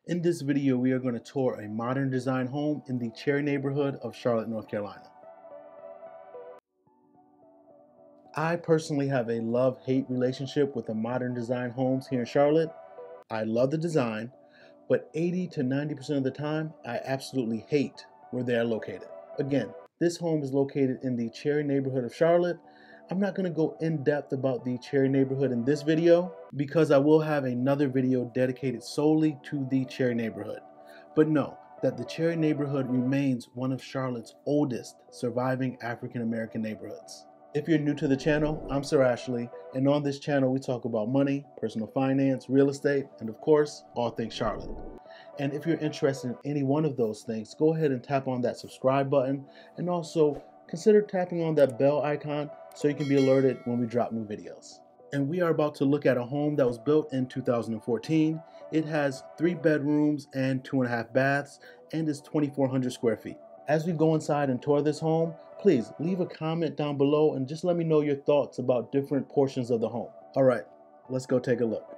In this video, we are going to tour a modern design home in the Cherry neighborhood of Charlotte, North Carolina. I personally have a love-hate relationship with the modern design homes here in Charlotte. I love the design, but 80 to 90% of the time, I absolutely hate where they are located. Again, this home is located in the Cherry neighborhood of Charlotte. I'm not going to go in depth about the Cherry neighborhood in this video because I will have another video dedicated solely to the Cherry neighborhood. But know that the Cherry neighborhood remains one of Charlotte's oldest surviving African American neighborhoods. If you're new to the channel, I'm Sir Ashley, and on this channel we talk about money, personal finance, real estate, and of course, all things Charlotte. And if you're interested in any one of those things, go ahead and tap on that subscribe button, and also consider tapping on that bell icon so you can be alerted when we drop new videos. And we are about to look at a home that was built in 2014. It has 3 bedrooms and 2.5 baths and is 2,400 square feet. As we go inside and tour this home, please leave a comment down below and just let me know your thoughts about different portions of the home. All right, let's go take a look.